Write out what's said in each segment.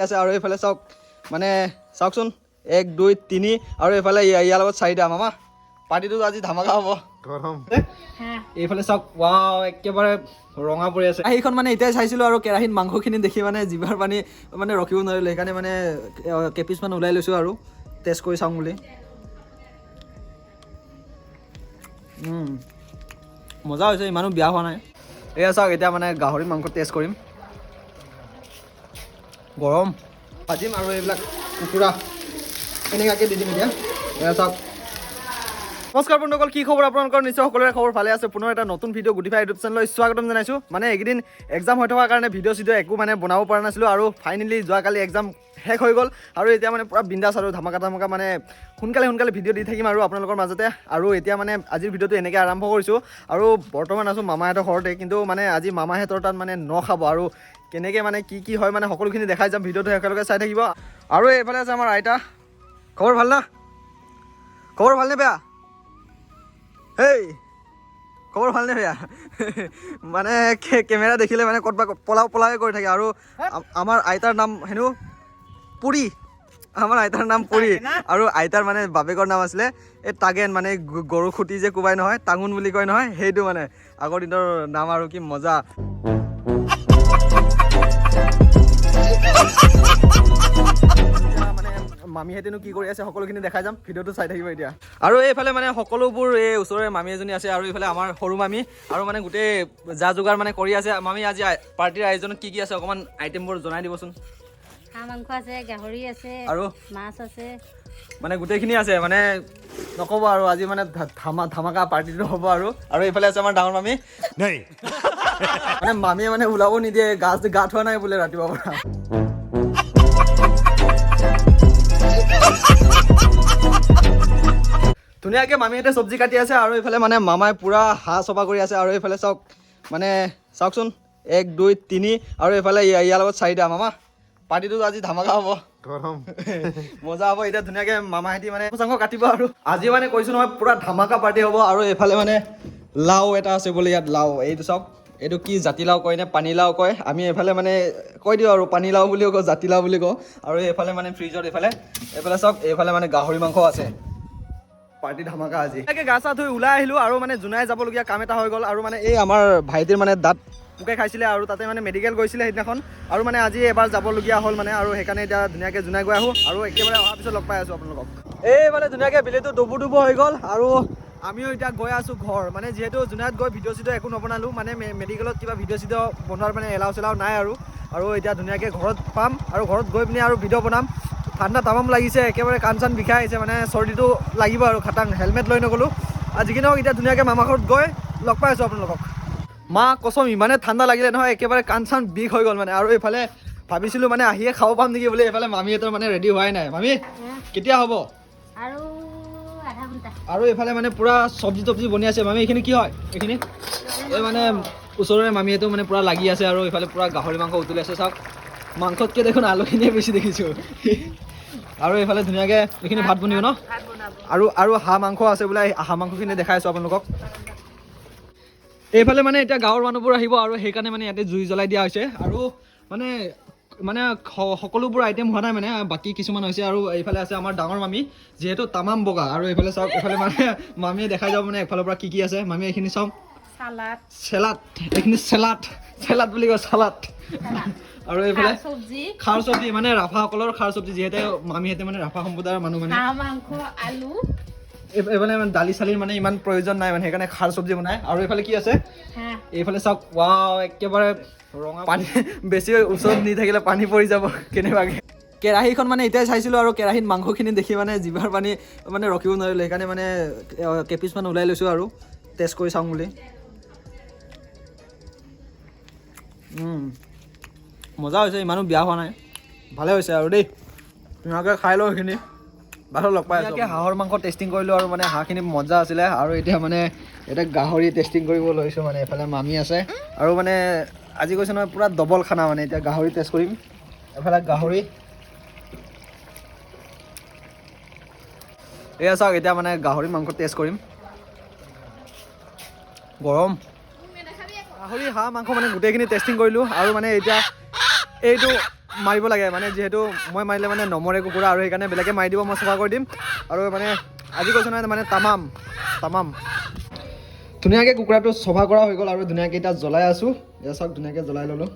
আছে আৰু এইফালে চাওক মানে চাওকচোন 1 2 3 আৰু এইফালে ইয়াৰ লগত 4টা মামা পাৰ্টিটো আজি ধামাকা হ'ব গৰম এইফালে চাওক ৱাও একেবাৰে ৰঙা পৰি আছে এইখন মানে এতিয়া চাইছিলো আৰু কেৰাহীত মাংসখিনি দেখি মানে জিভাৰ পানী মানে ৰখিব নোৱাৰিলো সেইকাৰণে মানে কেপিছ মান ওলাই লৈছো আৰু টেষ্ট কৰি চাওঁ বুলি মজা হৈছে ইমানো বেয়া হোৱা নাই এয়া চাওক এতিয়া মানে গাহৰি মাংস টেষ্ট কৰিম গৰম ভাজিম আৰু এইবিলাক কুকুৰা এনেকুৱাকৈ দি দিম এতিয়া এয়া চাওক নমস্কাৰ বন্ধুসকল কি খবৰ আপোনালোকৰ নিশ্চয় সকলোৰে খবৰ ভালে আছে পুনৰ এটা নতুন ভিডিঅ' গুটিফাই ইউটিউব চেনেললৈ স্বাগতম জনাইছোঁ মানে এইকেইদিন এক্সাম হৈ থকাৰ কাৰণে ভিডিঅ' একো মানে বনাব পৰা নাছিলোঁ আৰু ফাইনেলি যোৱাকালি এক্সাম শেষ হৈ গ'ল আৰু এতিয়া মানে পূৰা বিন্দাছ আৰু ধামাকা মানে সোনকালে ভিডিঅ' দি থাকিম আৰু আপোনালোকৰ মাজতে আৰু এতিয়া মানে আজিৰ ভিডিঅ'টো এনেকৈ আৰম্ভ কৰিছোঁ আৰু বৰ্তমান আছোঁ মামাহঁতৰ ঘৰতে কিন্তু মানে আজি মামাহঁতৰ তাত মানে খাব আৰু কেনেকৈ মানে কি হয় মানে সকলোখিনি দেখাই যাম ভিডিঅ'টো একেলগে চাই থাকিব আৰু এইফালে আছে আমাৰ আইতা খবৰ ভাল না খবৰ ভালনে বেয়া হেই খবৰ ভালনে বেয়া মানে কেমেৰা দেখিলে মানে ক'ৰবাত পলাৱে কৰি থাকে আৰু আমাৰ আইতাৰ নাম হেনো পুৰী আমাৰ আইতাৰ নাম পুৰী আৰু আইতাৰ মানে বাপেকৰ নাম আছিলে এই টাগেন মানে গৰু খুটি যে কোবাই নহয় টাঙোন বুলি কয় নহয় সেইটো মানে আগৰ দিনৰ নাম আৰু কি মজা মামীহঁতেনো কি কৰি আছে সকলোখিনি দেখাই যাম ভিডিঅ'টো চাই থাকিব এতিয়া আৰু এইফালে মানে সকলোবোৰ এই ওচৰৰে মামী এজনী আছে আৰু এইফালে আমাৰ সৰু মামী আৰু মানে গোটেই যা যোগাৰ মানে কৰি আছে মামী আজি পাৰ্টিৰ আয়োজনত কি আছে অকণমান আইটেমবোৰ জনাই দিবচোন হাঁহ মাংস আছে গাহৰি আছে আৰু মাছ আছে মানে গোটেইখিনি আছে মানে নক'ব আৰু আজি মানে ধামাকা পাৰ্টিটো হ'ব আৰু এইফালে আছে আমাৰ ডাঙৰ মামী মানে মামীয়ে মানে ওলাব নিদিয়ে গা ধোৱা নাই বোলে ৰাতিপুৱাৰ পৰা ধুনীয়াকৈ মামীহঁতে চব্জি কাটি আছে আৰু এইফালে মানে মামাই পূৰা হাঁহ চফা কৰি আছে আৰু এইফালে চাওক মানে চাওকচোন 1 2 3 আৰু এইফালে ইয়াৰ লগত 4টা মামা পাৰ্টিটো আজি ধামাকা হ'ব গৰম মজা হ'ব এতিয়া ধুনীয়াকৈ মামাহঁতি মানে চাংস কাটিব আৰু আজি মানে কৈছোঁ নহয় পূৰা ধামাকা পাৰ্টি হ'ব আৰু এইফালে মানে লাও এটা আছে বোলে ইয়াত লাও এইটো চাওক এইটো কি জাতিলাও কয় নে পানীলাও কয় আমি এইফালে মানে কৈ দিওঁ আৰু পানীলাও বুলিও কওঁ জাতিলাও বুলি কওঁ আৰু এইফালে মানে ফ্ৰিজত এইফালে চাওক এইফালে মানে গাহৰি মাংস আছে পাৰ্টি ধামাকা আজি এনেকৈ গা চা ধুই ওলাই আহিলোঁ আৰু মানে জোনাই যাবলগীয়া কাম এটা হৈ গ'ল আৰু মানে এই আমাৰ ভাইটিৰ মানে দাঁত পোকে খাইছিলে আৰু তাতে মানে মেডিকেল গৈছিলে সেইদিনাখন আৰু মানে আজি এবাৰ যাবলগীয়া হ'ল মানে আৰু সেইকাৰণে এতিয়া ধুনীয়াকৈ জোনাই গৈ আহোঁ আৰু একেবাৰে অহাৰ পিছত লগ পাই আছোঁ আপোনালোকক এই মানে ধুনীয়াকৈ বিলিটো ডুবু হৈ গ'ল আৰু আমিও এতিয়া গৈ আছোঁ ঘৰ মানে যিহেতু জোনাইত গৈ ভিডিঅ' একো নবনালোঁ মানে মেডিকেলত কিবা ভিডিঅ' বনোৱাৰ মানে এলাও চেলাও নাই আৰু এতিয়া ধুনীয়াকৈ ঘৰত পাম আৰু ঘৰত গৈ পিনে আৰু ভিডিঅ' বনাম ঠাণ্ডা তামাম লাগিছে একেবাৰে কাণ চান বিষাই আহিছে মানে চৰ্দিটো লাগিব আৰু খাটাং হেলমেট লৈ নগ'লোঁ আৰু যিকি নহওক এতিয়া ধুনীয়াকৈ মামা ঘৰত গৈ লগ পাই আছোঁ আপোনালোকক মা কচম ইমানে ঠাণ্ডা লাগিলে নহয় একেবাৰে কাণ চান বিষ হৈ গ'ল মানে আৰু এইফালে ভাবিছিলোঁ মানে আহিয়ে খাব পাম নেকি বোলে এইফালে মামীহঁতৰ মানে ৰেডি হোৱাই নাই মামী কেতিয়া হ'ব আৰু এইফালে মানে পূৰা চব্জি বনি আছে মামী এইখিনি কি হয় এইখিনি এই মানে ওচৰৰে মামীহঁতো মানে পূৰা লাগি আছে আৰু এইফালে পূৰা গাহৰি মাংস উতলি আছে চাওক মাংসতকৈ দেখোন আলুখিনিয়ে বেছি দেখিছোঁ আৰু এইফালে ধুনীয়াকৈ এইখিনি ভাত বনিব ন আৰু হাঁহ মাংস আছে বোলে হাঁহ মাংসখিনি দেখাই আছোঁ আপোনালোকক এইফালে মানে এতিয়া গাঁৱৰ মানুহবোৰ আহিব আৰু সেইকাৰণে মানে ইয়াতে জুই জ্বলাই দিয়া হৈছে আৰু মানে সকলোবোৰ আইটেম হোৱা নাই মানে বাকী কিছুমান হৈছে আৰু এইফালে আছে আমাৰ ডাঙৰ মামী যিহেতু তামাম বগা আৰু এইফালে চাওক এইফালে মানে মামীয়ে দেখাই যাব মানে এফালৰ পৰা কি আছে মামী এইখিনি চাওক চেলাড এইখিনি চেলাড বুলি কয় চালাড আৰু এইফালে খাৰ চব্জি মানে ৰাভাসকলৰ খাৰ চব্জি যিহেতু মামীহঁতে মানে ৰাভা সম্প্ৰদায়ৰ মানুহ মানে আলু এইফালে মানে দালি চালিৰ মানে ইমান প্ৰয়োজন নাই মানে সেইকাৰণে খাৰ চব্জি বনাই আৰু এইফালে কি আছে এইফালে চাওক ৱাও একেবাৰে ৰঙা পানী বেছি ওচৰত নি থাকিলে পানী পৰি যাব কেনেবাকৈ কেৰাহীখন মানে এতিয়াই চাইছিলোঁ আৰু কেৰাহীত মাংসখিনি দেখি মানে জিভাৰ পানী মানে ৰখিব নোৱাৰিলোঁ সেইকাৰণে মানে কেপিছ মান ওলাই লৈছোঁ আৰু টেষ্ট কৰি চাওঁ বুলি মজা হৈছে ইমানো বেয়া হোৱা নাই ভালে হৈছে আৰু দেই ধুনীয়াকৈ খাই লওঁ সেইখিনি বাহিৰত লগ পাই আছোঁ হাঁহৰ মাংস টেষ্টিং কৰিলোঁ আৰু মানে হাঁহখিনি মজা আছিলে আৰু এতিয়া মানে গাহৰি টেষ্টিং কৰিব লৈছোঁ মানে এইফালে মামী আছে আৰু মানে আজি কৈছে নহয় পূৰা ডবল খানা মানে এতিয়া গাহৰি টেষ্ট কৰিম এফালে গাহৰি এয়া চাওক এতিয়া মানে গাহৰি মাংস টেষ্ট কৰিম গৰম গাহৰি হাঁহ মাংস মানে গোটেইখিনি টেষ্টিং কৰিলোঁ আৰু মানে এতিয়া এইটো মাৰিব লাগে মানে যিহেতু মই মাৰিলে মানে নমৰে কুকুৰা আৰু সেইকাৰণে বেলেগে মাৰি দিব মই চফা কৰি দিম আৰু মানে আজি কৈছোঁ নহয় মানে তামাম ধুনীয়াকৈ কুকুৰাটো চফা কৰা হৈ গ'ল আৰু ধুনীয়াকৈ এতিয়া জ্বলাই আছোঁ এয়া চাওক ধুনীয়াকৈ জ্বলাই ল'লোঁ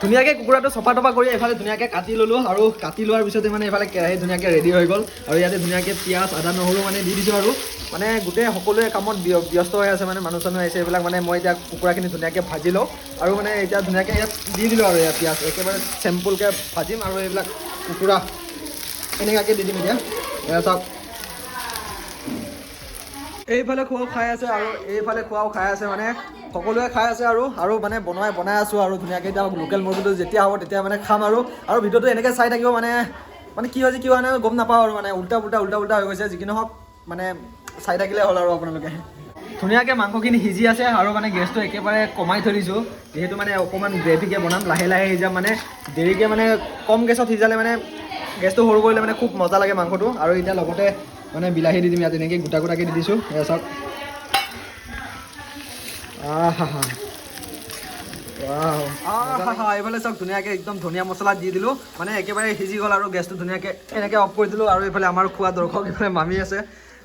ধুনীয়াকৈ কুকুৰাটো চফা তফা কৰি এফালে ধুনীয়াকৈ কাটি ল'লোঁ আৰু কাটি লোৱাৰ পিছতে মানে এফালে কেৰাহী ধুনীয়াকৈ ৰেডি হৈ গ'ল আৰু ইয়াতে ধুনীয়াকৈ পিঁয়াজ আদা নহৰু মানে দি দিছোঁ আৰু মানে গোটেই সকলোৱে কামত ব্যস্ত হৈ আছে মানে মানুহ চানুহ আহিছে এইবিলাক মানে মই এতিয়া কুকুৰাখিনি ধুনীয়াকৈ ভাজি লওঁ আৰু মানে এতিয়া ধুনীয়াকৈ ইয়াত দি দিলোঁ আৰু ইয়াত পিঁয়াজ একেবাৰে চিম্পুলকৈ ভাজিম আৰু এইবিলাক কুকুৰা এনেকুৱাকৈ দি দিম এতিয়া এয়া চাওক এইফালে খোৱাও খাই আছে আৰু এইফালে খোৱাও খাই আছে মানে সকলোৱে খাই আছে আৰু মানে বনাই আছোঁ আৰু ধুনীয়াকৈ এতিয়া লোকেল মুৰ্গীটো যেতিয়া হ'ব তেতিয়া মানে খাম আৰু ভিডিঅ'টো এনেকৈ চাই থাকিব মানে কি হৈছে কি হোৱা নাই গম নাপাওঁ আৰু মানে উল্টা হৈ গৈছে যি কি নহওক মানে চাই থাকিলে হ'ল আৰু আপোনালোকে ধুনীয়াকৈ মাংসখিনি সিজি আছে আৰু মানে গেছটো একেবাৰে কমাই থৈ দিছোঁ যিহেতু মানে অকণমান গ্ৰেভিকৈ বনাম লাহে সিজাম মানে দেৰিকৈ মানে কম গেছত সিজালে মানে গেছটো সৰু কৰিলে মানে খুব মজা লাগে মাংসটো আৰু এতিয়া লগতে মানে বিলাহী দি দিম ইয়াত এনেকৈ গোটাকৈ দি দিছোঁ এয়া চাওক এইফালে চাওক ধুনীয়াকৈ একদম ধনিয়া মছলা দি দিলোঁ মানে একেবাৰে সিজি গ'ল আৰু গেছটো ধুনীয়াকৈ এনেকৈ অফ কৰি দিলোঁ আৰু এইফালে আমাৰ খোৱা দৰ্শক এইফালে মামী আছে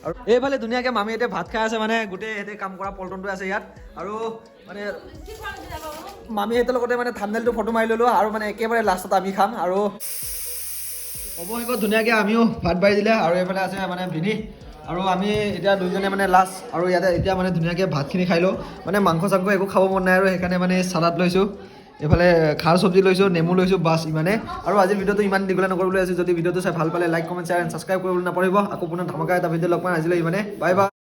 আৰু এইফালে ধুনীয়াকৈ মামী এতিয়া ভাত খাই আছে মানে গোটেই সিহঁতে কাম কৰা পল্টনটো আছে ইয়াত আৰু মানে মামীহঁতৰ লগতে মানে থাম্বনেইলটো ফটো মাৰি ল'লোঁ আৰু মানে একেবাৰে লাষ্টত আমি খাম আৰু অৱশেষত ধুনীয়াকৈ আমিও ভাত বাঢ়ি দিলে আৰু এইফালে আছে মানে ভিনি আৰু আমি এতিয়া দুইজনে মানে লাষ্ট আৰু ইয়াতে এতিয়া মানে ধুনীয়াকৈ ভাতখিনি খাই লওঁ মানে মাংস চাংস একো খাব মন নাই আৰু সেইকাৰণে মানে চালাড লৈছোঁ এইফালে খাৰ চব্জি লৈছোঁ নেমু লৈছোঁ বাছ ইমানে আৰু আজিৰ ভিডিঅ'টো ইমান দীঘলীয়া নকৰিবলৈ আছোঁ যদি ভিডিঅ'টো চাই ভাল পালে like comment share and subscribe কৰিবলৈ নাপাহৰিব আকৌ পুনৰ ধামাকা এটা ভিডিঅ' লগ পাম আজিলৈ ইমানে বাই বাই